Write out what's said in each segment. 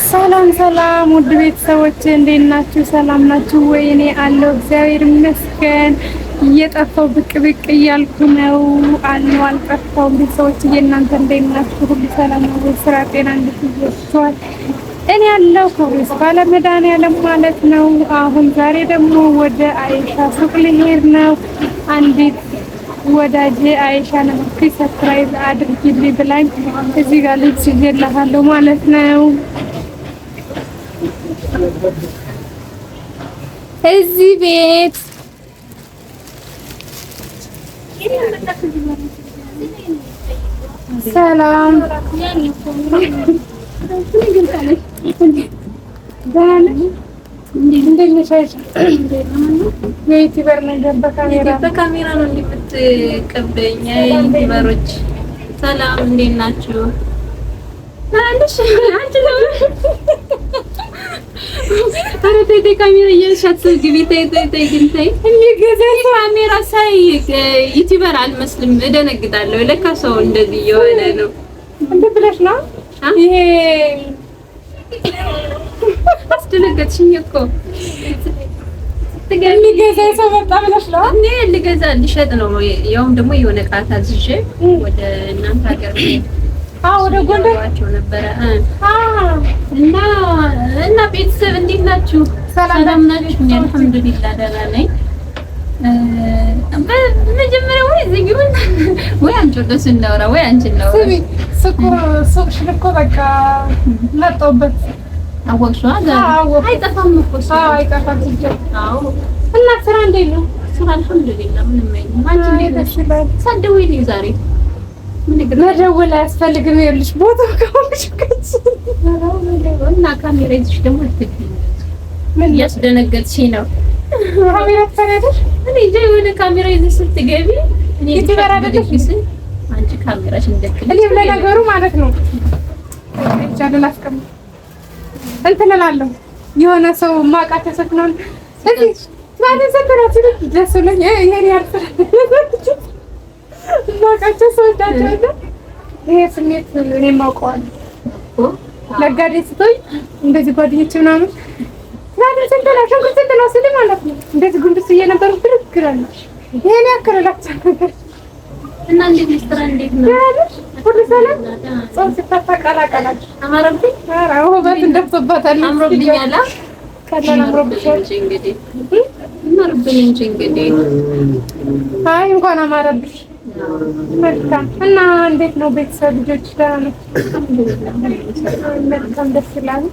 ሰላም ሰላም ውድ ቤተሰቦቼ እንዴት ናችሁ? ሰላም ናችሁ ወይ? እኔ አለሁ እግዚአብሔር ይመስገን። እየጠፋው ብቅ እያልኩ ነው አለው አልጠፋውም። ቤተሰቦቼ እናንተ እንዴት ናችሁ? ሁሉ ሰላም ነው? ስራ ጤና እንዴት ይዟችኋል? እኔ ያለው ፖሊስ ባለመድኃኒዓለም ማለት ነው። አሁን ዛሬ ደግሞ ወደ አይሻ ሱቅ ልሄድ ነው። አንዲት ወዳጄ አይሻ ነው ሰርፕራይዝ አድርጊልኝ ብላኝ እዚህ ጋር ልጅ ይዤላታለሁ ማለት ነው። እዚህ ቤት ሰላም የዩቲዩበር ነገር በካሜራ ነው እንደምትቀበኝ ዩቲዩበሮች። ሰላም እንዴት ናችሁ? ካሜራ እየሻት ግቢ ተይ ካሜራ ሳይ ዩቲዩበር አልመስልም፣ እደነግጣለሁ። ለካ ሰው እንደዚህ እየሆነ ነው። እንዴ ብለሽ ነው ይሄ አስደነገጥሽኝ እኮ። የሚገዛ ሰው መጣ ብለሽ ነው? እኔ ልገዛ ልሸጥ ነው። ያውም ደግሞ የሆነ ዕቃ ታዝዤ ወደ እናንተ ሀገር ወደ ጎንደር ነበረ እና ቤተሰብ እንዴት ናችሁ? ሰላም ናችሁ? እኔ አልሐምዱሊላህ ደህና ነኝ። በመጀመሪያ ወይ አንቺ ወደ እሱ እናውራ ወይ አንቺ እናውራ። ስሚ ሱቅሽን እኮ በቃ መጣሁበት። አወቅሽው? አይጠፋም እኮ አይጠፋም። እና ስራ እንዴት ነው? ስራ አልሐምዱሊላህ ምንም አይልም። አንቺ እንዴት ነሽ? ሳትደውይልኝ ዛሬ መደወል አያስፈልግም። ይኸውልሽ ቦታው ከሆነሽ እና ካሜራ ይዘሽ ደግሞ ምን እያስደነገጥሽኝ ነው? ካሜራ ትሰሪያለሽ? እኔ የሆነ ካሜራ ይዘሽ ስትገቢ እኔ ትበራለሽ። አንቺ ካሜራሽ እንደክል እኔ ለነገሩ ማለት ነው ቻናል አስቀምጥ እንትን እላለሁ። የሆነ ሰው ማቃተ ሰክናል እዚህ ማለት ሰከራችሁ ደስ ብሎኝ ይሄን ያልፈራችሁ ማቃቸው ሰው እንዳደረገ ይሄ ስሜት እኔም አውቀዋለሁ። ነጋዴ ስትሆኝ እንደዚህ ጓደኞቼ ምናምን ማለት ሰንተላሽን ቁጥጥ ነው ስል ማለት ነው እንደዚህ ጉንድስ እየነበሩ ትርክራለሽ ይሄን ያከረላችሁ እና እንዴት ይስተራ እንዴት ነው ሁሉ ሰላም ጾም ሲታፈቃላቃላች አማረብኝ። አዎ በት እንደፍቶባታል። አምሮብኛል። ካላና አምሮብሻል እንግዲህ አማረብኝ እንግዲህ አይ እንኳን አማረብሽ። መልካም እና እንዴት ነው ቤተሰብ ልጆች ደህና ነው? መልካም ደስ ይላል።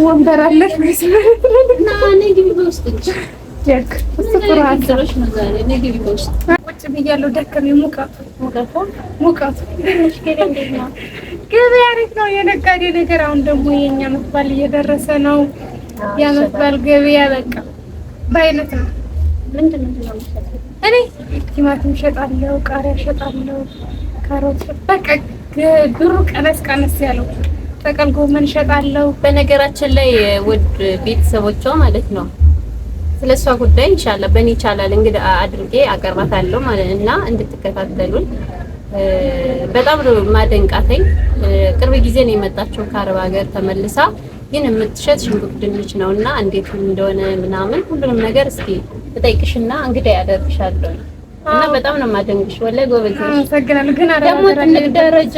ወንበር አለሽ ወይስ እና ነግቢ በውስጥ ጀክ እሱ ጥሩ አድርሽ ነው ዛሬ ነግቢ በውስጥ ቁጭ ብያለሁ። ደከመኝ። ሙቀቱ ትንሽ ገበያ አሪፍ ነው። የነጋዴ ነገር አሁን ደግሞ የኛ መትባል እየደረሰ ነው። ያ መትባል ገበያ በቃ በአይነት ነው። ምንድን ነው እኔ ቲማቲም እሸጣለሁ፣ ቃሪያ እሸጣለሁ፣ ካሮት በቃ ብሩ ቀነስ ያለው ጥቅል ጎመን እሸጣለሁ። በነገራችን ላይ ውድ ቤተሰቦቿ ማለት ነው ስለሷ ጉዳይ ኢንሻአላህ በእኔ ቻናል እንግዲህ አድርጌ አቀርባታለሁ ማለት እና እንድትከታተሉን በጣም ነው ማደንቃተኝ። ቅርብ ጊዜ ነው የመጣችው ከአረብ ሀገር ተመልሳ፣ ግን የምትሸጥ ሽንኩርት ድንች ነውና እንዴት እንደሆነ ምናምን ሁሉንም ነገር እስኪ ተጠይቅሽና እንግዲህ ያደርግሻለሁ እና በጣም ነው ማደንቅሽ። ወላሂ ጎበዝ ነሽ። አመሰግናለሁ። ግን ደግሞ ትልቅ ደረጃ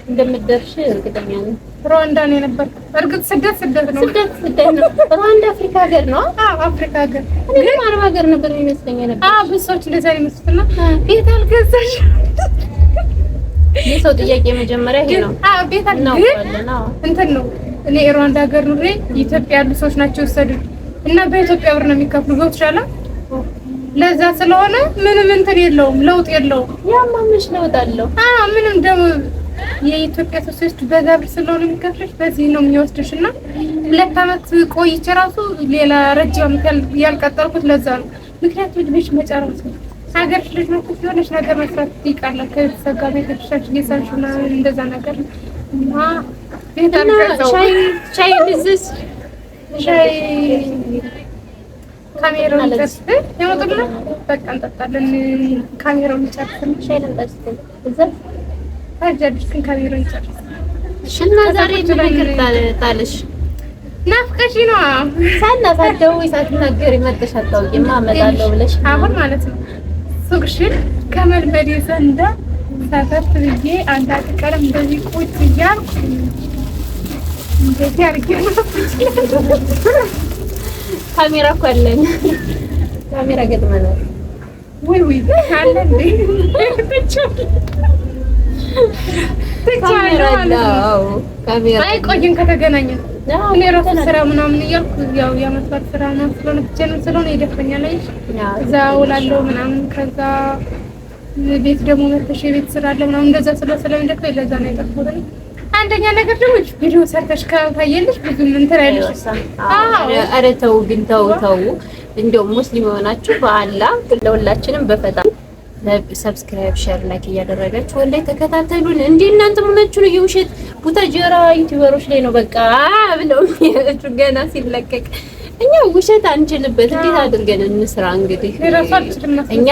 እንደምትደርሺ እርግጠኛ ነኝ። ሩዋንዳ ነው የነበርኩት። እርግጥ ስደት ነው። ስደት ነው። ሩዋንዳ አፍሪካ ሀገር ነው። አፍሪካ ሀገር ግን አረብ ሀገር ነበር የሚመስለኝ ነበር። ብዙ ሰዎች እንደዛ ይመስልና ቤት አልገዛሽ። የሰው ጥያቄ መጀመሪያ ይሄ ነው። ቤት አልገዛሽ እንትን ነው። እኔ ሩዋንዳ ሀገር ኑሬ ኢትዮጵያ ያሉ ሰዎች ናቸው የወሰዱት እና በኢትዮጵያ ብር ነው የሚከፍሉ። ገብቶሻል? ለዛ ስለሆነ ምንም እንትን የለውም፣ ለውጥ የለውም። ያማምሽ ለውጥ አለው። ምንም ደግሞ የኢትዮጵያ ሰዎች በዛ ብር ስለሆነ የሚከፍልሽ በዚህ ነው የሚወስድሽ እና 2 አመት ቆይቼ ራሱ ሌላ ረጅም ያልቀጠልኩት ለዛ ነው። ምክንያቱም ልጅ መጨረስ ሀገርሽ ልጅ ነው የሆነች ነገር መስራት ይቃላል። ከቤተሰብ ጋር ቤተሰብሽ እየሰራሽ እና እንደዛ ነገር እና ሻይ ልዝዝ ሻይ ካሜራውን ተስፈ ያወጡና በቃ እንጠጣለን። ካሜራውን ጨርሰን ሻይ ልንጠጣ እዛ ታጃጅ ግን ካሜራውን ጨርሰን እና ዛሬ ምን ጣልሽ? ናፍቀሽ ነው ሳናሳደው ሳትናገሪ መጥተሽ አታውቂማ እመጣለሁ ብለሽ አሁን ማለት ነው። ሱቅሽን ከመልመድ ዘንዳ ሳፈርት ብዬ አንዳንድ ቀለም እንደዚህ ቁጭ እያልኩ እንደዚህ አድርጌ ካሜራ እኮ አለን። ካሜራ ገጥመናል። ወይ አለ እንዴ? ካሜራ አለው። ካሜራ አይቆይም ከተገናኘን። እኔ ራሱ ስራ ምናምን እያልኩ ያው የመስራት ስራ ነው ስለሆነ ብቻዬን ስለሆነ ይደፈኛል። እዛ ውላለሁ ምናምን ከዛ ቤት ደግሞ መተሽ የቤት ስራ አለ ምናምን እንደዛ ስለሚደፈኝ ለዛ ነው የጠፋሁት። አንደኛ ነገር ደግሞ ቪዲዮ ሰርተሽ ካየልሽ ብዙ እንትን አይልሽ። ኧረ ተው ግን ተው። እንደው ሙስሊም የሆናችሁ በአላህ ለሁላችንም በፈጣሪ ሰብስክራይብ፣ ሼር፣ ላይክ እያደረጋችሁ ወላሂ ተከታተሉን። እንዴ እናንተ ምናችሁ ነው የውሸት ቡታጀራ ዩቲዩበሮች ላይ ነው በቃ ብለው ገና ሲለቀቅ እኛ ውሸት አንችልበት። እንዴት አድርገን እንስራ? እንግዲህ እኛ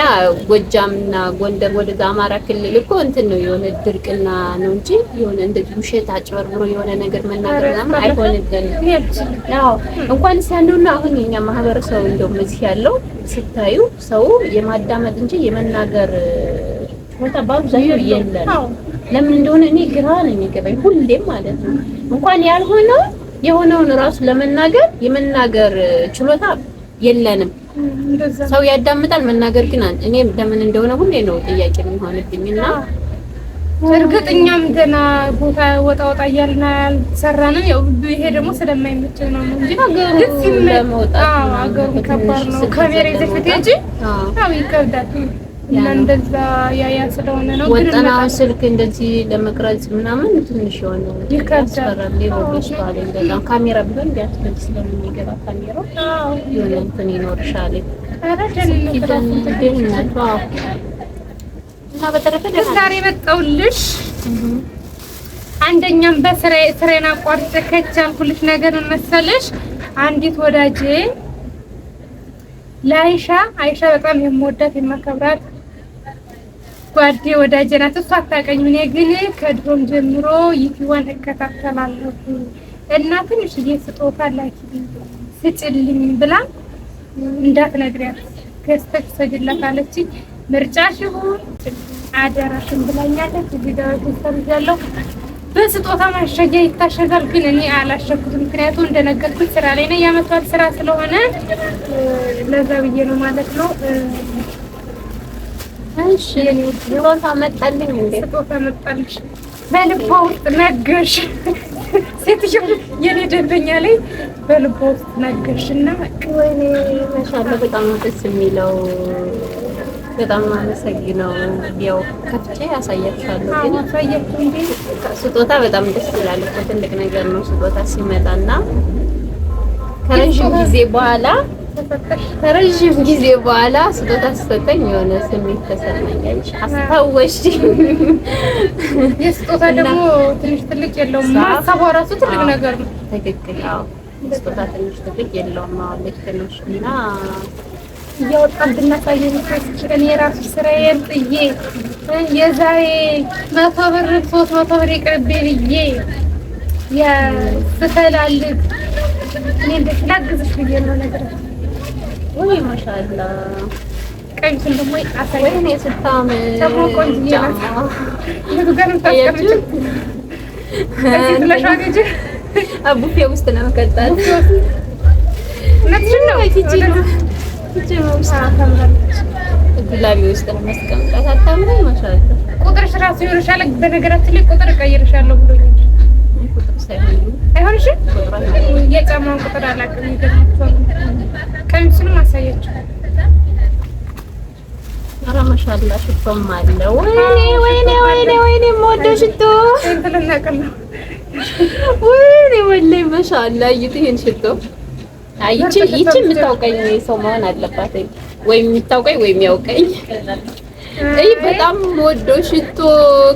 ጎጃምና ጎንደር ወደዛ አማራ ክልል እኮ እንትን ነው የሆነ ድርቅና ነው እንጂ የሆነ እንደዚህ ውሸት አጭበርብሮ የሆነ ነገር መናገር ምናምን አይሆንልንም። አዎ እንኳን ሲያንዱና አሁን የኛ ማህበረሰብ እንደውም እዚህ ያለው ስታዩ ሰው የማዳመጥ እንጂ የመናገር ችሎታ በአብዛኛው የለም። ለምን እንደሆነ እኔ ግራ ነው የሚገባኝ ሁሌም ማለት ነው። እንኳን ያልሆነው የሆነውን ራሱ ለመናገር የመናገር ችሎታ የለንም። ሰው ያዳምጣል፣ መናገር ግን እኔ ለምን እንደሆነ ሁሌ ነው ጥያቄ የሚሆንብኝና እርግጠኛም ገና ቦታ ወጣ እያልን አልሰራንም። ያው ይሄ ደግሞ ስለማይመቸኝ ነው እንጂ ግን ለመውጣት አገሩ ከባድ ነው። ካሜራ ይዘሽ ብትሄጂ አዎ ይከብዳል። እና እንደዛ ያ ስለሆነ ነው ወጣና ስልክ እንደዚህ ለመቅረጽ ምናምን ትንሽ የሆነ ያስፈራል። ሌሎች ባለ እንደዛ ካሜራ ቢሆን ቢያስፈልግ ስለሚገባ ካሜራ የሆነ እንትን ይኖርሻል። እና በተረፈ ዛሬ መጣሁልሽ። አንደኛም ስራዬን አቋርጬ ከቻልኩልሽ ነገር መሰለሽ አንዲት ወዳጄ አይሻ በጣም የምወዳት የማከብራት ጓዴ ወዳጄ ናት። እሷ አታውቀኝም። እኔ ግን ከድሮም ጀምሮ ዩቲዩብን እከታተላለሁ እና ትንሽዬ ስጦታ ላኪልኝ ስጭልኝ ብላ እንዳትነግሪያት ገዝተሽ ሰጅላት አለችኝ። ምርጫሽ ይሁን አደራሽን ብላኛለች። እዚህ ጋር ተሰርጃለሁ። በስጦታ ማሸጊያ ይታሸጋል፣ ግን እኔ አላሸኩትም። ምክንያቱም እንደነገርኩት ስራ ላይ ነው። የዓመት በዓል ስራ ስለሆነ ለዛ ብዬ ነው ማለት ነው። እሺ ስጦታ መጣልኝ እንዴ? ስጦታ መጣልሽ በልቧ ውስጥ ነገርሽ። ሴትዮ የኔ ደንበኛ ላይ በልቧ ውስጥ ነገርሽና ወይኔ ማሻአላ በጣም ደስ የሚለው በጣም አመሰግናለሁ። ያው ከፍቼ ያሳያችኋለሁ። ግን አሳያችሁ እንዴ ስጦታ በጣም ደስ ይላል እኮ ትልቅ ነገር ነው ስጦታ ሲመጣና ከረጅም ጊዜ በኋላ ስጦታ ሲሰጠኝ የሆነ ስሜት ተሰማኝ። አስታወሽ የስጦታ ደግሞ ትንሽ ትልቅ የለውም። ማሳቧ ራሱ ትልቅ ነገር ነው። ትክክል። አዎ ስጦታ ትንሽ ትልቅ የለውም። አዎ ልክ ነሽ። እና እያወጣን ብናሳየን እኔ የራሱ ስራዬን ጥዬ የዛሬ 100 ብር 300 ብር ይቅርብኝ ብዬ ስፈላልግ እኔ እንደት ላግዝሽ ብዬ ነው ነገር። ወይ ማሻአላ ቀሚሱን ደግሞ አሳይ። ወይኔ ስታም ደግሞ ቆንጆ ነው። ብዙ ገርም ታስቀምጪ እዚህ ስለሻገጂ አቡፌ ውስጥ ነው መከታል ነጥሽ ነው ጉላቢ ውስጥ ነው ማስቀምጣት። አታምሪ ማሻአላ ቁጥርሽ ራሱ ይወርሻል። በነገራችን ላይ ቁጥር እቀይርሻለሁ ብሎኛል። ቁጥር ሳይሆን አይሆንሽ የጫማውን ቁጥር አላውቅም። ይደርሳል። ቀሚሱንም አሳያችሁ። ኧረ ማሻአላ ሽቶም አለ። ወይኔ የምወደው ሽቶ እንትን እናቀል ነው። ወይኔ ወላሂ ማሻአላ ይሄን ሽቶ ይቺ የምታውቀኝ ሰው መሆን አለባት። ወይም የምታውቀኝ ወይም ያውቀኝ። በጣም ወዶ ሽቶ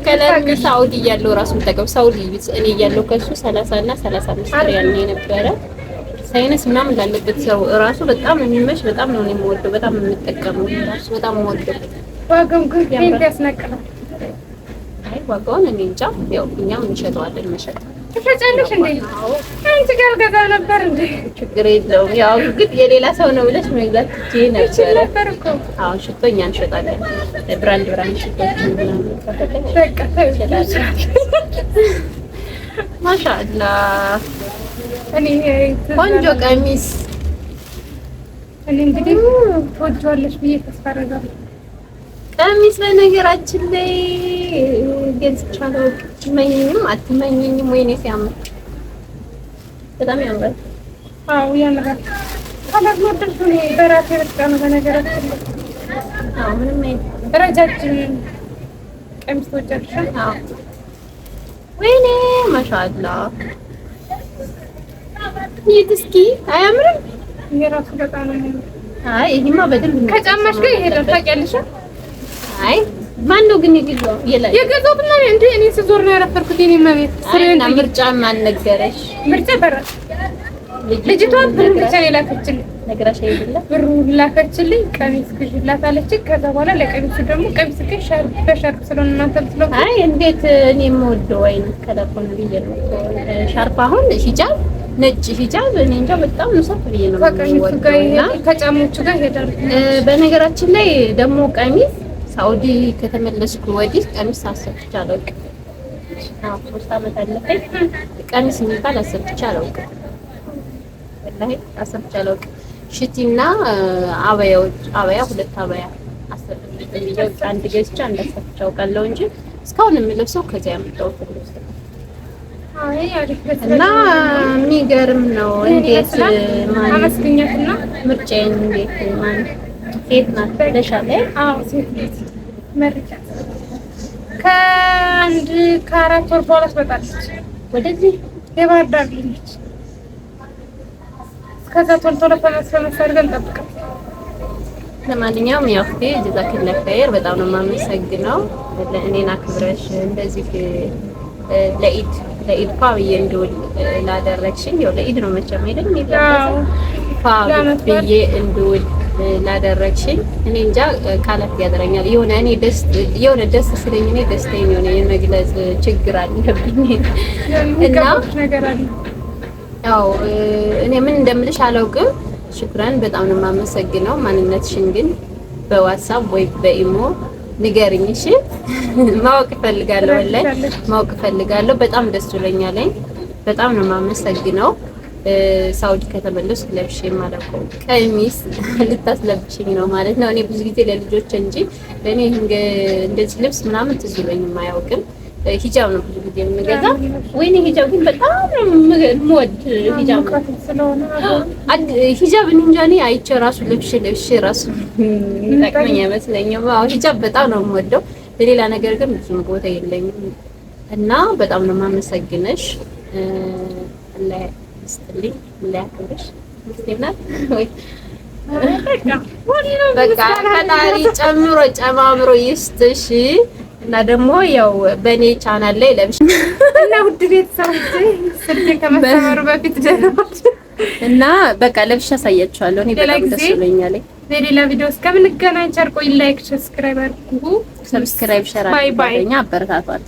ከለር ሳውዲ እያለሁ ራሱ ተቀብ ሳውዲ እኔ እያለሁ ከሱ 30 እና 35 ሪያል ነው የነበረ። ሳይነስ ምናምን ላለበት ሰው ራሱ በጣም የሚመሽ በጣም ነው የምወደው። በጣም የምጠቀመው ራሱ በጣም ወደው ዋጋው ግን ያስነቅላል። ዋጋውን እኔ እንጃ። ያው እኛም እንሸጠዋለን። መሸጥ ትሸጫለሽ እንዴ? አንቺ ጋር ገዛ ነበር እንዴ? ችግር የለውም። ያው ግን የሌላ ሰው ነው ብለሽ መግዛት ነበር እኮ። አዎ ሽቶ እኛ እንሸጣለን። ብራንድ ሽቶችን ምናምን ከፈለግሽ በቃ ተሸጣለሽ። ማሻአላ እኔ ቆንጆ ቀሚስ እኔ እንግዲህ ትወጂዋለሽ ብዬ ተስፋ አደርጋለሁ። ቀሚስ በነገራችን ላይ ገዝቻለሁ። ትመኝኝም አትመኝኝም ወይኔ ሲያምር በጣም ያምራል። አዎ ያምራል። ካላት ሞደል ነው በራሴ በቃ ነው በነገራችን ላይ። አዎ ምንም ረጃጅም ቀሚስ ትወጃለሽ? አዎ ወይኔ ማሻአላ ይሄ እስኪ አያምርም? የራሱ በጣም ነው የሚያምር። አይ ይሄማ በደንብ ከጫማሽ ጋር ይሄዳል ታውቂያለሽ? አይ ማን ነው ግን የገዛው? የገዛሁት እና እንዴ እኔ ስዞር ነው ያረፈርኩት። የኔ መቤት ስሬና ምርጫ ማን ነገረሽ? ምርጫ በራስ ልጅቷ ብር ብቻ ላከችልኝ። ነግራሽ አይደለ? ብሩ ላከችልኝ። ቀሚስ ግዢላት አለችኝ። ከዛ በኋላ ለቀሚሱ ደግሞ ቀሚስ ግን ሻርፕ በሻርፕ ስለሆነ እናንተ ብትለው አይ እንዴት እኔ የምወደው አይነት ከለር ነው ብዬ ነው። ሻርፕ አሁን ሂጃብ ነጭ ሂጃብ እኔ እንጃ በጣም ነው ሰፍ ብዬ ነው የምወደው። ከጫሞቹ ጋር ይሄዳል። በነገራችን ላይ ደግሞ ቀሚስ ሳውዲ ከተመለስኩ ወዲህ ቀሚስ አሰፍቼ አላውቅም። 3 አመት አለፈኝ። ቀሚስ የሚባል አሰፍቼ አላውቅም። ወላሂ አሰፍቼ አላውቅም። ሽቲና አበያዎች አበያ 2 አበያ አሰፍቼ ልጅው አንድ ገዝቼ አንድ አሰፍቼ አውቃለሁ እንጂ እስካሁን የምለብሰው ከዚያ ያመጣሁት ልብስ ነው። እና የሚገርም ነው። እንዴት ማን አመስግኛትና ምርጫዬን እንዴት ማን ሴት ናት ለሻለ? አዎ ሴት ናት። መርጫት ከ4 ወር በኋላ ትመጣለች ወደዚህ የባህር ዳር ልጅ። እስከዛ ቶሎ ተመስርገን እንጠብቃለን። ለማንኛውም ያው ጀዛከላህ ኸይር በጣም ነው የማመሰግነው ለእኔና ክብረሽ እንደዚህ ለኢድ ፋብዬ እንድውል ላደረግሽኝ። ያው ለኢድ ነው መቼም አይደል የሚደረገው ፋብዬ እንድውል ላደረግሽኝ እኔ እንጃ ቃላት ያደረኛል። የሆነ ደስ ስለኝ እኔ ደስታዬን የሆነ የመግለጽ ችግር አለብኝ እና ያው እኔ ምን እንደምልሽ አላውቅም። ሽክራን በጣም ነው የማመሰግነው። ማንነትሽን ግን በዋትስአፕ ወይ በኢሞ ንገሪኝ እሺ። ማወቅ ፈልጋለሁ ወላሂ ማወቅ ፈልጋለሁ። በጣም ደስ ብሎኛል። በጣም ነው የማመሰግነው። ሳውዲ ከተመለስኩ ለብሼ የማላውቀው ቀሚስ ልታስለብሽኝ ነው ማለት ነው። እኔ ብዙ ጊዜ ለልጆች እንጂ እኔ እንደዚህ ልብስ ምናምን ትዝ ብሎኝም አያውቅም። ሂጃብ ነው ብዙ ጊዜ የምገዛ። ወይኔ ሂጃብ ግን በጣም ነው የምወድ ሂጃብ ስለሆነ ሂጃብ እንጃ እኔ አይቼ ራሱ ለብሼ ራሱ ጠቅመኝ አይመስለኝም። አዎ ሂጃብ በጣም ነው የምወደው። ለሌላ ነገር ግን ብዙ ቦታ የለኝም እና በጣም ነው የማመሰግነሽ። አላህ ይስጥልኝ፣ አላህ ያክብርሽ። ሙስሊም ናት ወይ በቃ ፈጣሪ ጨምሮ ጨማምሮ ይስጥሽ። እና ደግሞ ያው በኔ ቻናል ላይ ለብሽ እና ውድ ቤተሰቦቼ ስልክ ከመሰመሩ በፊት ደረጃ እና በቃ ለብሽ አሳያችኋለሁ። እኔ በጣም ደስ ብሎኛል። በሌላ ቪዲዮ እስከምንገናኝ ቸር ቆይ። ላይክ፣ ሰብስክራይብ አድርጉ። ሰብስክራይብ ሸር አድርጉ። አበረታቷት።